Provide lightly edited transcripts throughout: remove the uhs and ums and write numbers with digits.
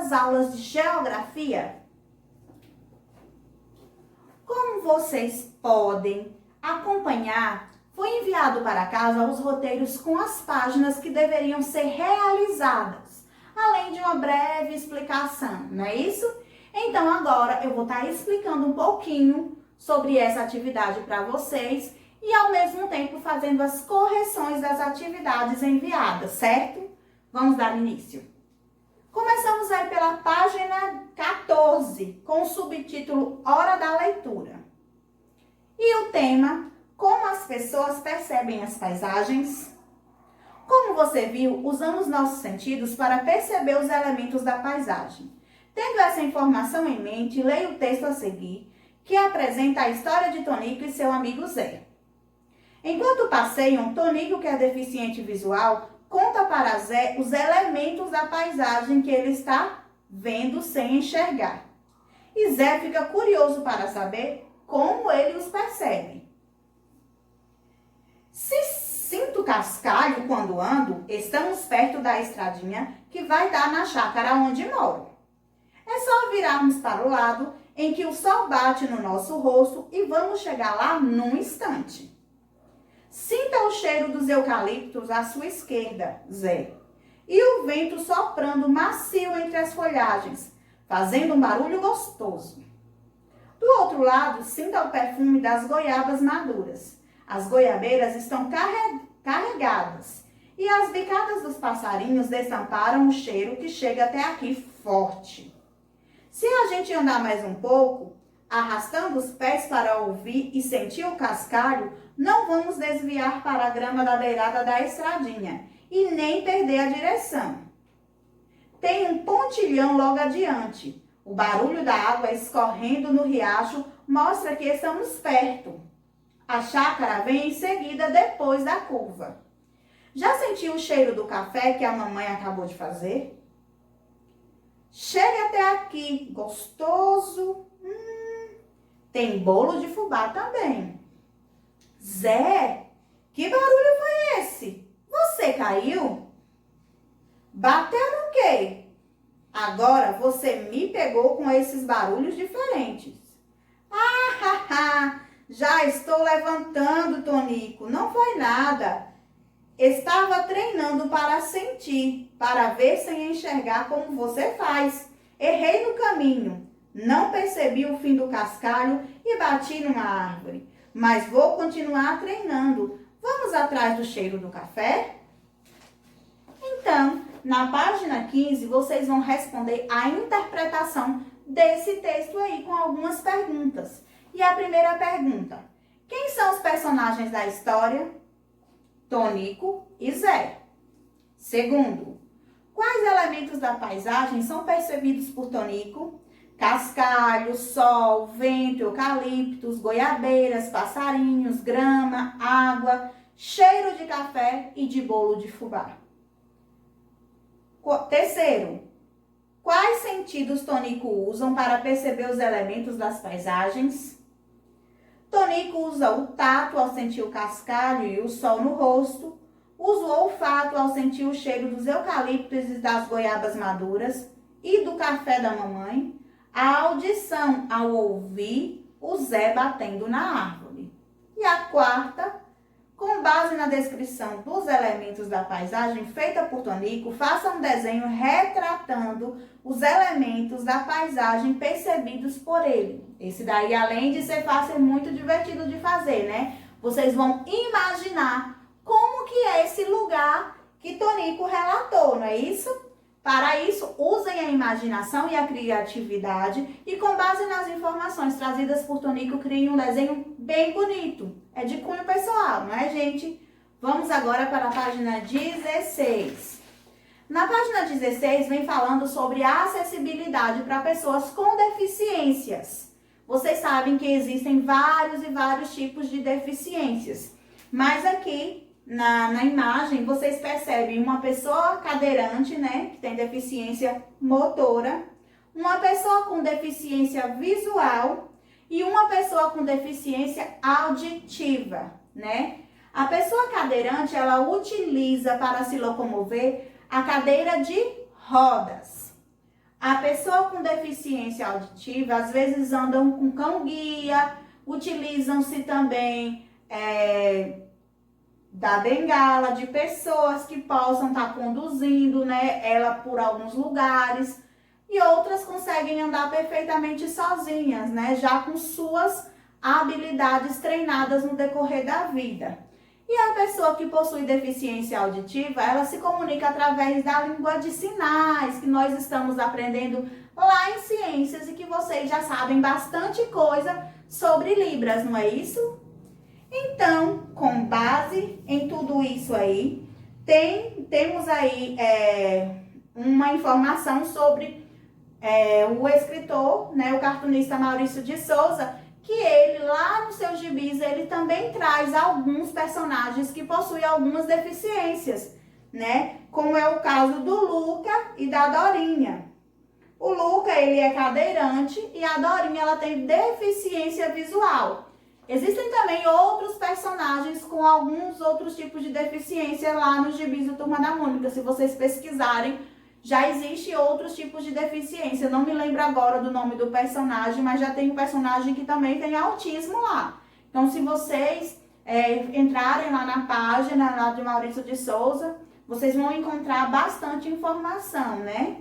nossas aulas de geografia? Como vocês podem acompanhar, foi enviado para casa os roteiros com as páginas que deveriam ser realizadas, além de uma breve explicação, não é isso? Então agora eu vou estar explicando um pouquinho sobre essa atividade para vocês e ao mesmo tempo fazendo as correções das atividades enviadas, certo? Vamos dar início. Começamos aí pela página 14, com o subtítulo Hora da Leitura. E o tema, como as pessoas percebem as paisagens? Como você viu, usamos nossos sentidos para perceber os elementos da paisagem. Tendo essa informação em mente, leia o texto a seguir, que apresenta a história de Tonico e seu amigo Zé. Enquanto passeiam, Tonico, que é deficiente visual, conta para Zé os elementos da paisagem que ele está vendo sem enxergar. E Zé fica curioso para saber como ele os percebe. Se sinto cascalho quando ando, estamos perto da estradinha que vai dar na chácara onde moro. É só virarmos para o lado em que o sol bate no nosso rosto e vamos chegar lá num instante. Sinta o cheiro dos eucaliptos à sua esquerda, Zé, e o vento soprando macio entre as folhagens, fazendo um barulho gostoso. Do outro lado, sinta o perfume das goiabas maduras. As goiabeiras estão carregadas e as bicadas dos passarinhos destamparam o cheiro que chega até aqui forte. Se a gente andar mais um pouco, arrastando os pés para ouvir e sentir o cascalho, não vamos desviar para a grama da beirada da estradinha e nem perder a direção. Tem um pontilhão logo adiante. O barulho da água escorrendo no riacho mostra que estamos perto. A chácara vem em seguida depois da curva. Já sentiu o cheiro do café que a mamãe acabou de fazer? Chegue até aqui, gostoso. Tem bolo de fubá também. Zé, que barulho foi esse? Você caiu? Bateu no quê? Agora você me pegou com esses barulhos diferentes. Já estou levantando, Tonico. Não foi nada. Estava treinando para sentir, para ver sem enxergar como você faz. Errei no caminho. Não percebi o fim do cascalho e bati numa árvore. Mas vou continuar treinando. Vamos atrás do cheiro do café? Então, na página 15, vocês vão responder a interpretação desse texto aí com algumas perguntas. E a primeira pergunta: quem são os personagens da história? Tonico e Zé. Segundo, quais elementos da paisagem são percebidos por Tonico? Cascalho, sol, vento, eucaliptos, goiabeiras, passarinhos, grama, água, cheiro de café e de bolo de fubá. Terceiro, quais sentidos Tonico usam para perceber os elementos das paisagens? Tonico usa o tato ao sentir o cascalho e o sol no rosto, usa o olfato ao sentir o cheiro dos eucaliptos e das goiabas maduras e do café da mamãe, a audição ao ouvir o Zé batendo na árvore. E a quarta, com base na descrição dos elementos da paisagem feita por Tonico, faça um desenho retratando os elementos da paisagem percebidos por ele. Esse daí, além de ser fácil, é muito divertido de fazer, né? Vocês vão imaginar como que é esse lugar que Tonico relatou, não é isso? Para isso, usem a imaginação e a criatividade e, com base nas informações trazidas por Tonico, criem um desenho bem bonito. É de cunho pessoal, não é, gente? Vamos agora para a página 16. Na página 16, vem falando sobre a acessibilidade para pessoas com deficiências. Vocês sabem que existem vários e vários tipos de deficiências, mas aqui na imagem, vocês percebem uma pessoa cadeirante, né, que tem deficiência motora, uma pessoa com deficiência visual e uma pessoa com deficiência auditiva, né? A pessoa cadeirante, ela utiliza para se locomover a cadeira de rodas. A pessoa com deficiência auditiva, às vezes andam com cão-guia, utilizam-se também da bengala, de pessoas que possam estar conduzindo, né, ela por alguns lugares, e outras conseguem andar perfeitamente sozinhas, né, já com suas habilidades treinadas no decorrer da vida. E a pessoa que possui deficiência auditiva, ela se comunica através da língua de sinais, que nós estamos aprendendo lá em ciências e que vocês já sabem bastante coisa sobre Libras, não é isso? Então, com base em tudo isso aí, temos aí uma informação sobre o escritor, né, o cartunista Maurício de Souza, que ele, lá nos seus gibis, ele também traz alguns personagens que possuem algumas deficiências, né? Como é o caso do Luca e da Dorinha. O Luca, ele é cadeirante e a Dorinha, ela tem deficiência visual. Existem também outros personagens com alguns outros tipos de deficiência lá nos gibis do Turma da Mônica. Se vocês pesquisarem, já existe outros tipos de deficiência. Eu não me lembro agora do nome do personagem, mas já tem um personagem que também tem autismo lá. Então, se vocês entrarem lá na página lá de Maurício de Souza, vocês vão encontrar bastante informação, né?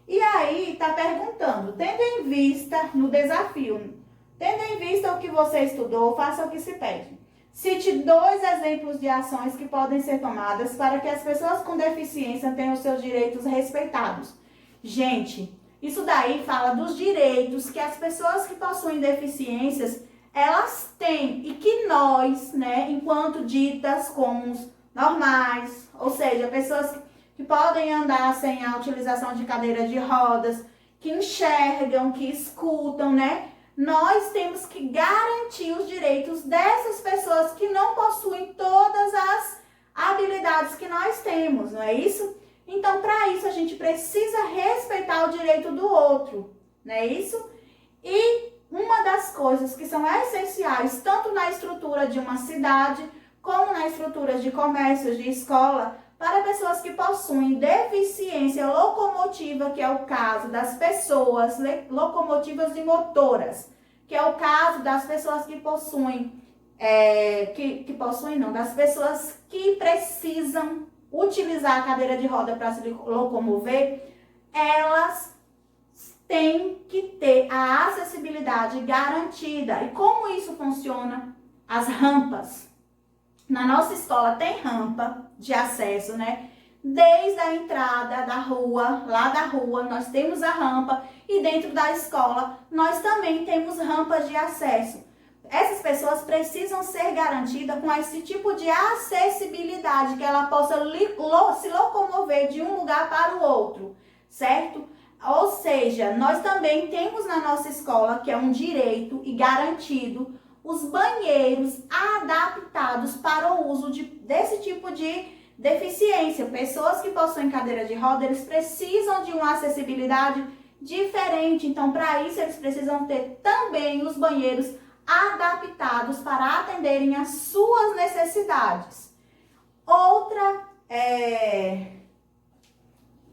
E aí, tá perguntando, tendo em vista no desafio, tendo em vista o que você estudou, faça o que se pede. Cite 2 exemplos de ações que podem ser tomadas para que as pessoas com deficiência tenham seus direitos respeitados. Gente, isso daí fala dos direitos que as pessoas que possuem deficiências, elas têm e que nós, né, enquanto ditas como normais, ou seja, pessoas que podem andar sem a utilização de cadeira de rodas, que enxergam, que escutam, né? Nós temos que garantir os direitos dessas pessoas que não possuem todas as habilidades que nós temos, não é isso? Então, para isso, a gente precisa respeitar o direito do outro, não é isso? E uma das coisas que são essenciais, tanto na estrutura de uma cidade, como na estrutura de comércios, de escola, para pessoas que possuem deficiência locomotiva, que é o caso das pessoas locomotivas e motoras, que é o caso das pessoas que possuem, das pessoas que precisam utilizar a cadeira de roda para se locomover, elas têm que ter a acessibilidade garantida. E como isso funciona? As rampas. Na nossa escola tem rampa de acesso, né? Desde a entrada da rua, lá da rua, nós temos a rampa e dentro da escola nós também temos rampas de acesso. Essas pessoas precisam ser garantidas com esse tipo de acessibilidade, que ela possa se locomover de um lugar para o outro, certo? Ou seja, nós também temos na nossa escola, que é um direito e garantido, os banheiros adaptados para o uso desse tipo de deficiência. Pessoas que possuem cadeira de roda, eles precisam de uma acessibilidade diferente. Então, para isso, eles precisam ter também os banheiros adaptados para atenderem às suas necessidades.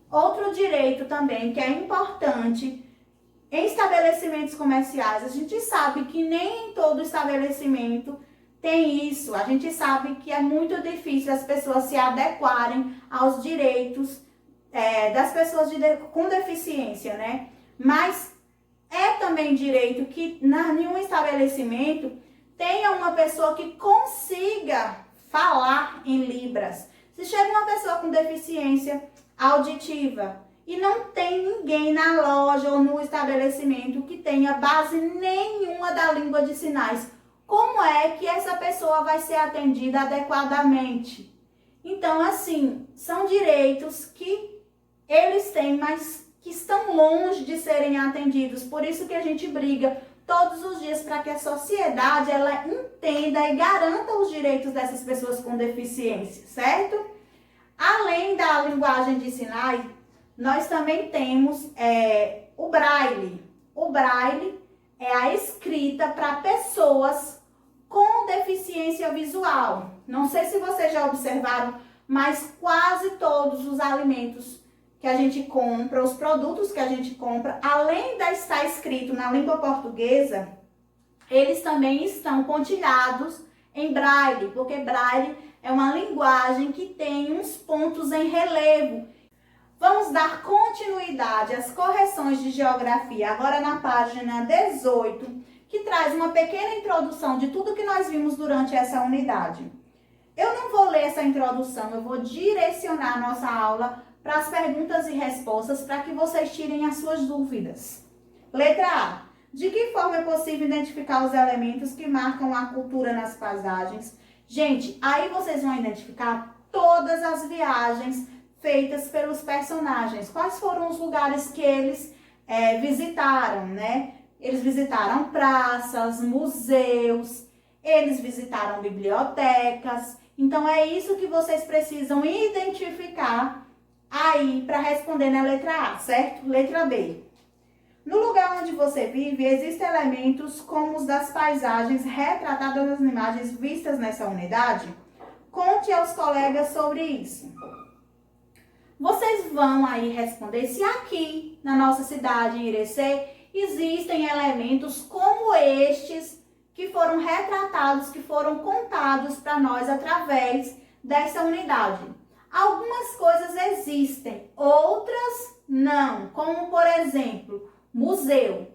Outro direito também que é importante em estabelecimentos comerciais, a gente sabe que nem todo estabelecimento tem isso. A gente sabe que é muito difícil as pessoas se adequarem aos direitos das pessoas com deficiência, né? Mas é também direito que em um estabelecimento tenha uma pessoa que consiga falar em Libras. Se chega uma pessoa com deficiência auditiva e não tem ninguém na loja ou no estabelecimento que tenha base nenhuma da língua de sinais, como é que essa pessoa vai ser atendida adequadamente? Então, assim, são direitos que eles têm, mas que estão longe de serem atendidos. Por isso que a gente briga todos os dias para que a sociedade ela entenda e garanta os direitos dessas pessoas com deficiência, certo? Além da linguagem de sinais, nós também temos o braille. O braille é a escrita para pessoas com deficiência visual. Não sei se vocês já observaram, mas quase todos os alimentos que a gente compra, os produtos que a gente compra, além de estar escrito na língua portuguesa, eles também estão pontilhados em braille, porque braille é uma linguagem que tem uns pontos em relevo. Vamos dar continuidade às correções de geografia, agora na página 18, que traz uma pequena introdução de tudo que nós vimos durante essa unidade. Eu não vou ler essa introdução, eu vou direcionar a nossa aula para as perguntas e respostas para que vocês tirem as suas dúvidas. Letra A. De que forma é possível identificar os elementos que marcam a cultura nas paisagens? Gente, aí vocês vão identificar todas as viagens feitas pelos personagens. Quais foram os lugares que eles visitaram, né? Eles visitaram praças, museus, eles visitaram bibliotecas. Então, é isso que vocês precisam identificar aí para responder na letra A, certo? Letra B. No lugar onde você vive, existem elementos como os das paisagens retratadas nas imagens vistas nessa unidade? Conte aos colegas sobre isso. Vocês vão aí responder se aqui na nossa cidade, em Irecê, existem elementos como estes que foram retratados, que foram contados para nós através dessa unidade. Algumas coisas existem, outras não, como por exemplo, museu.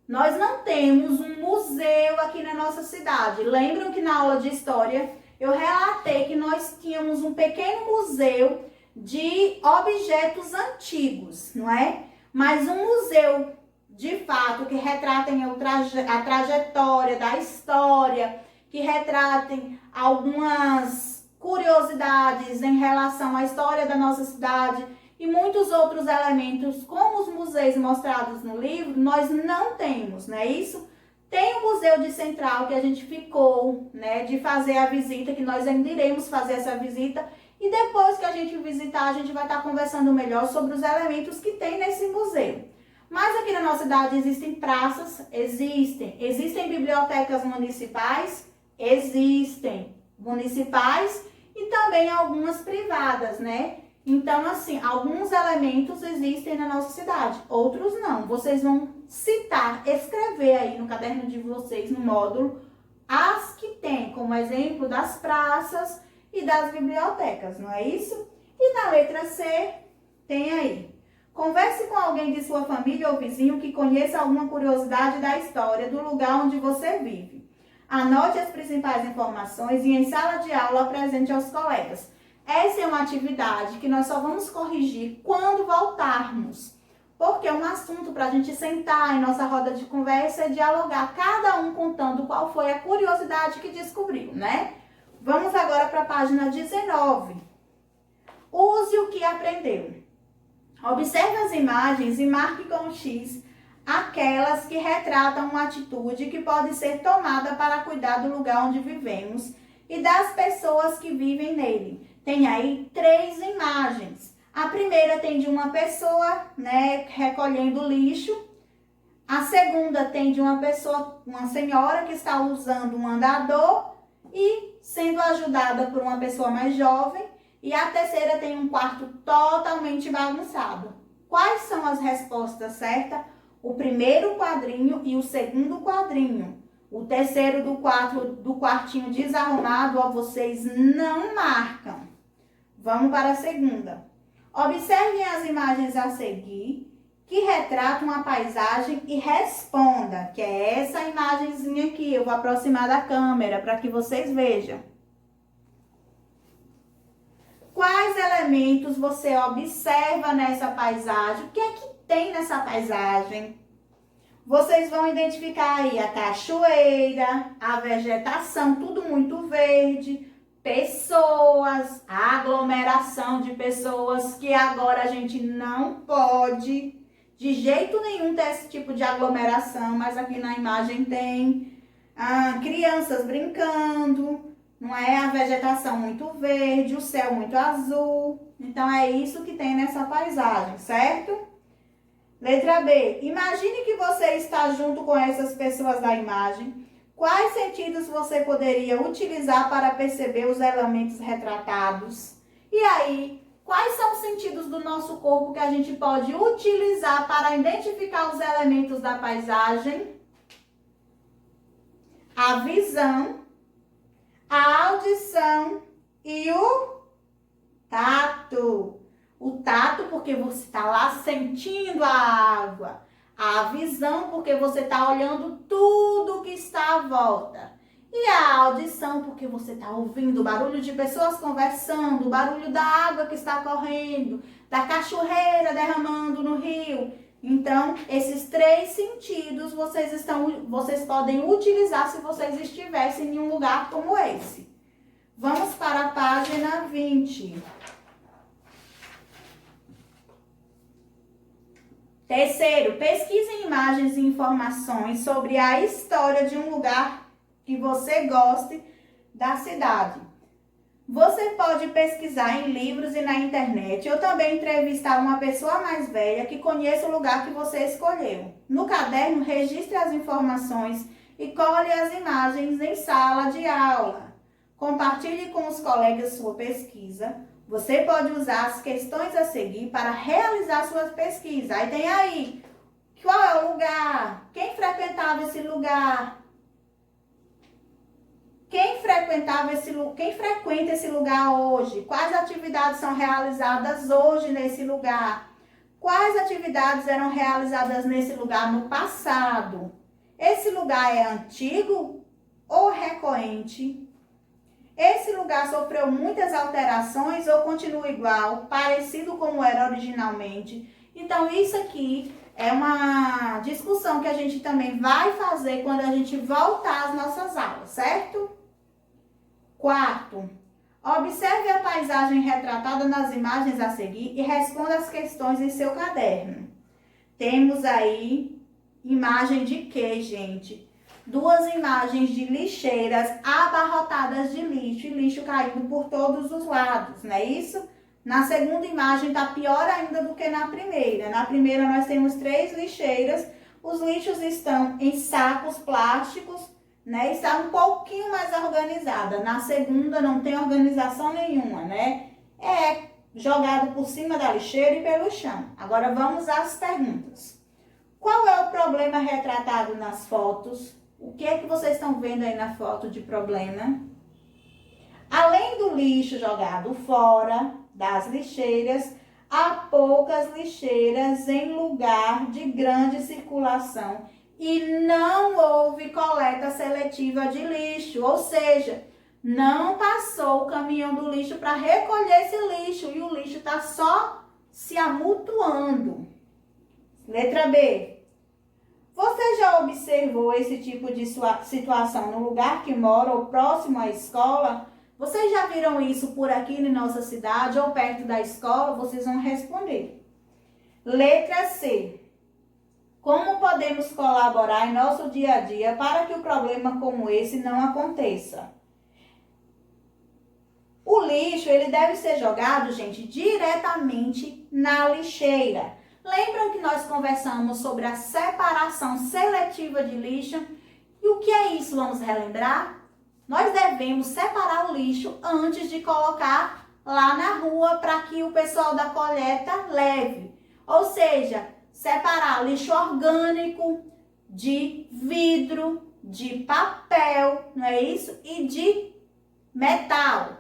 Nós não temos um museu aqui na nossa cidade. Lembram que na aula de história eu relatei que nós tínhamos um pequeno museu de objetos antigos, não é? Mas um museu, de fato, que retratem a trajetória da história, que retratem algumas curiosidades em relação à história da nossa cidade e muitos outros elementos, como os museus mostrados no livro, nós não temos, não é isso? Tem o Museu de Central, que a gente ficou, né, de fazer a visita, que nós ainda iremos fazer essa visita. E depois que a gente visitar, a gente vai estar conversando melhor sobre os elementos que tem nesse museu. Mas aqui na nossa cidade existem praças? Existem bibliotecas municipais? Existem municipais e também algumas privadas, né? Então, assim, alguns elementos existem na nossa cidade, outros não. Vocês vão citar, escrever aí no caderno de vocês, no módulo, as que tem, como exemplo das praças e das bibliotecas, não é isso? E na letra C, tem aí. Converse com alguém de sua família ou vizinho que conheça alguma curiosidade da história do lugar onde você vive. Anote as principais informações e em sala de aula apresente aos colegas. Essa é uma atividade que nós só vamos corrigir quando voltarmos, porque é um assunto para a gente sentar em nossa roda de conversa e dialogar, cada um contando qual foi a curiosidade que descobriu, né? Vamos agora para a página 19. Use o que aprendeu. Observe as imagens e marque com X aquelas que retratam uma atitude que pode ser tomada para cuidar do lugar onde vivemos e das pessoas que vivem nele. Tem aí 3 imagens. A primeira tem de uma pessoa, né, recolhendo lixo. A segunda tem de uma pessoa, uma senhora que está usando um andador e sendo ajudada por uma pessoa mais jovem. E a terceira tem um quarto totalmente bagunçado. Quais são as respostas certas? O primeiro quadrinho e o segundo quadrinho. O terceiro do quartinho desarrumado, ó, vocês não marcam. Vamos para a segunda. Observem as imagens a seguir, que retratam a paisagem e responda, que é essa imagenzinha aqui. Eu vou aproximar da câmera para que vocês vejam. Quais elementos você observa nessa paisagem? O que é que tem nessa paisagem? Vocês vão identificar aí a cachoeira, a vegetação, tudo muito verde, pessoas, a aglomeração de pessoas, que agora a gente não pode de jeito nenhum ter esse tipo de aglomeração, mas aqui na imagem tem crianças brincando, não é? A vegetação muito verde, o céu muito azul. Então, é isso que tem nessa paisagem, certo? Letra B. Imagine que você está junto com essas pessoas da imagem. Quais sentidos você poderia utilizar para perceber os elementos retratados? E aí, Quais são os sentidos do nosso corpo que a gente pode utilizar para identificar os elementos da paisagem? A visão, a audição e o tato. O tato porque você está lá sentindo a água. A visão porque você está olhando tudo que está à volta. E a audição porque você está ouvindo o barulho de pessoas conversando, o barulho da água que está correndo, da cachoeira derramando no rio. Então, esses 3 sentidos vocês podem utilizar se vocês estivessem em um lugar como esse. Vamos para a página 20. Terceiro, pesquise imagens e informações sobre a história de um lugar que você goste da cidade. Você pode pesquisar em livros e na internet ou também entrevistar uma pessoa mais velha que conheça o lugar que você escolheu. No caderno, registre as informações e colhe as imagens em sala de aula. Compartilhe com os colegas sua pesquisa. Você pode usar as questões a seguir para realizar sua pesquisa. Aí tem aí, qual é o lugar? Quem frequentava esse lugar? Quem frequenta esse lugar hoje? Quais atividades são realizadas hoje nesse lugar? Quais atividades eram realizadas nesse lugar no passado? Esse lugar é antigo ou recorrente? Esse lugar sofreu muitas alterações ou continua igual, parecido como era originalmente? Então, isso aqui é uma discussão que a gente também vai fazer quando a gente voltar às nossas aulas, certo? Quarto, observe a paisagem retratada nas imagens a seguir e responda as questões em seu caderno. Temos aí imagem de quê, gente? 2 imagens de lixeiras abarrotadas de lixo e lixo caindo por todos os lados, não é isso? Na segunda imagem está pior ainda do que na primeira. Na primeira nós temos 3 lixeiras, os lixos estão em sacos plásticos, né? Está um pouquinho mais organizada. Na segunda não tem organização nenhuma, né? É jogado por cima da lixeira e pelo chão. Agora vamos às perguntas. Qual é o problema retratado nas fotos? O que é que vocês estão vendo aí na foto de problema? Além do lixo jogado fora das lixeiras, há poucas lixeiras em lugar de grande circulação e não houve coleta seletiva de lixo, ou seja, não passou o caminhão do lixo para recolher esse lixo e o lixo está só se amontoando. Letra B. Você já observou esse tipo de situação no lugar que mora ou próximo à escola? Vocês já viram isso por aqui na nossa cidade ou perto da escola? Vocês vão responder. Letra C. Como podemos colaborar em nosso dia a dia para que um problema como esse não aconteça? O lixo, ele deve ser jogado, gente, diretamente na lixeira. Lembram que nós conversamos sobre a separação seletiva de lixo? E o que é isso? Vamos relembrar? Nós devemos separar o lixo antes de colocar lá na rua para que o pessoal da coleta leve. Ou seja, separar lixo orgânico de vidro, de papel, não é isso? E de metal.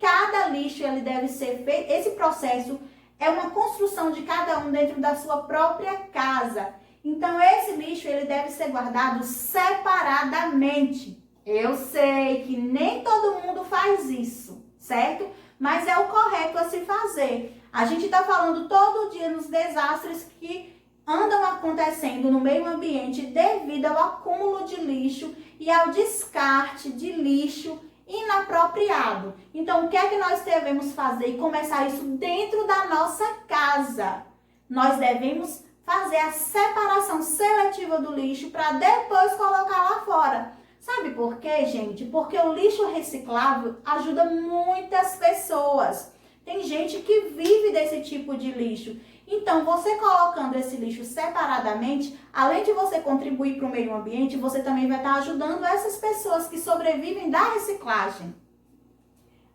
Cada lixo ele deve ser feito, esse processo é uma construção de cada um dentro da sua própria casa. Então, esse lixo ele deve ser guardado separadamente. Eu sei que nem todo mundo faz isso, certo? Mas é o correto a se fazer. A gente está falando todo dia nos desastres que andam acontecendo no meio ambiente devido ao acúmulo de lixo e ao descarte de lixo inapropriado. Então, o que é que nós devemos fazer e começar isso dentro da nossa casa? Nós devemos fazer a separação seletiva do lixo para depois colocar lá fora. Sabe por quê, gente? Porque o lixo reciclável ajuda muitas pessoas. Tem gente que vive desse tipo de lixo. Então, você colocando esse lixo separadamente, além de você contribuir para o meio ambiente, você também vai estar ajudando essas pessoas que sobrevivem da reciclagem.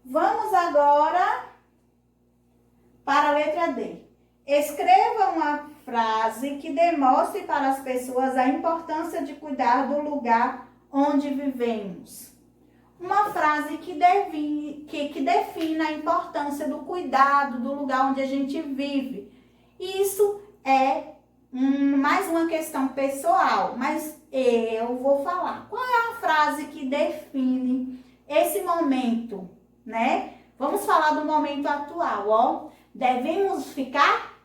Vamos agora Para a letra D. Escreva uma frase que demonstre para as pessoas a importância de cuidar do lugar onde vivemos. Uma frase que defina a importância do cuidado do lugar onde a gente vive. Isso é mais uma questão pessoal, mas eu vou falar. Qual é a frase que define esse momento, né? Vamos falar do momento atual, ó. Devemos ficar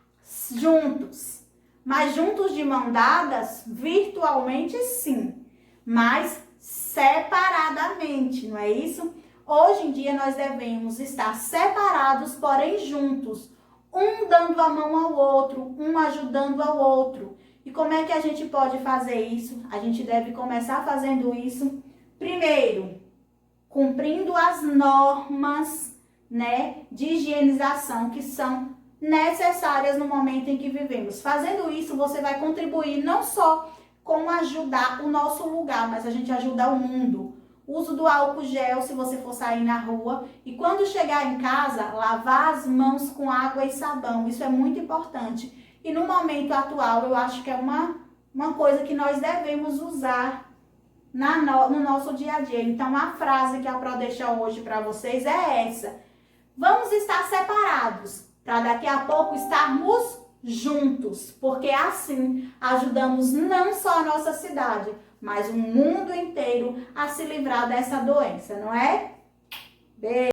juntos, mas juntos de mão dadas, virtualmente sim, mas separadamente, não é isso? Hoje em dia nós devemos estar separados, porém juntos, um dando a mão ao outro, um ajudando ao outro. E como é que a gente pode fazer isso? A gente deve começar fazendo isso, primeiro, cumprindo as normas, né, de higienização que são necessárias no momento em que vivemos. Fazendo isso, você vai contribuir não só com ajudar o nosso lugar, mas a gente ajuda o mundo. Uso do álcool gel se você for sair na rua. E quando chegar em casa, lavar as mãos com água e sabão. Isso é muito importante. E no momento atual, eu acho que é uma coisa que nós devemos usar no nosso dia a dia. Então, a frase que a Pro deixa hoje para vocês é essa. Vamos estar separados, para daqui a pouco estarmos juntos, porque assim ajudamos não só a nossa cidade, mas o mundo inteiro a se livrar dessa doença, não é? Beijo!